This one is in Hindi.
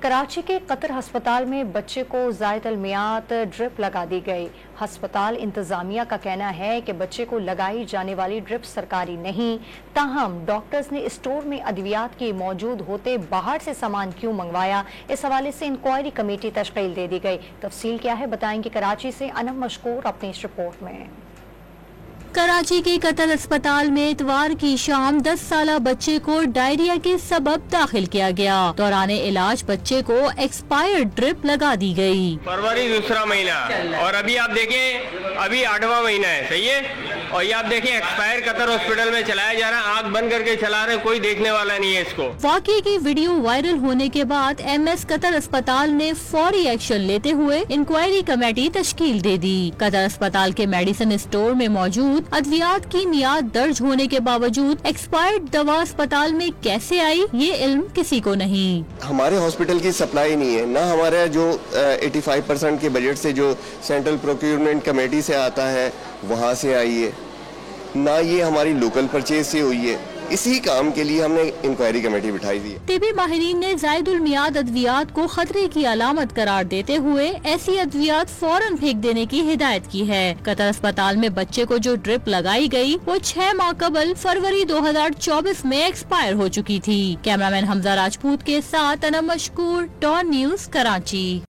कराची के कतर अस्पताल में बच्चे को ज़ायद अल-मियाद ड्रिप लगा दी गई। अस्पताल इंतजामिया का कहना है कि बच्चे को लगाई जाने वाली ड्रिप सरकारी नहीं, ताहम डॉक्टर्स ने स्टोर में अद्वियात के मौजूद होते बाहर से सामान क्यों मंगवाया, इस हवाले से इंक्वायरी कमेटी तश्कील दे दी गई। तफसील क्या है बताएंगे कराची से अनम मशकूर अपनी इस रिपोर्ट में। कराची के कतर अस्पताल में इतवार की शाम 10 साला बच्चे को डायरिया के सबब दाखिल किया गया। दौरान इलाज बच्चे को एक्सपायर्ड ड्रिप लगा दी गई। फरवरी दूसरा महीना और अभी आप देखें अभी 8वां महीना है, सही है। और ये आप देखें एक्सपायर कतर हॉस्पिटल में चलाया जा रहा है, आँख बंद करके चला रहे, कोई देखने वाला नहीं है इसको। वाकये की वीडियो वायरल होने के बाद MS कतर अस्पताल ने फौरी एक्शन लेते हुए इंक्वायरी कमेटी तश्कील दे दी। कतर अस्पताल के मेडिसिन स्टोर में मौजूद अद्वियात की मियाद दर्ज होने के बावजूद एक्सपायर्ड दवा अस्पताल में कैसे आई, ये इल्म किसी को नहीं। हमारे हॉस्पिटल की सप्लाई नहीं है, ना हमारा जो 85% के बजट से जो सेंट्रल प्रोक्योरमेंट कमेटी से आता है वहाँ से आई है, ना ये हमारी लोकल परचेज से हुई है। इसी काम के लिए हमने इंक्वायरी कमेटी बिठाई थी। तिबी माहिरीन ने ज़ायद उल मियाद अद्वियात को खतरे की अलामत करार देते हुए ऐसी अद्वियात फौरन फेंक देने की हिदायत की है। कतर अस्पताल में बच्चे को जो ड्रिप लगाई गई वो 6 माह कबल फरवरी 2024 में एक्सपायर हो चुकी थी। कैमरामैन हमजा राजपूत के साथ अनम मशकूर, डॉन न्यूज़, कराची।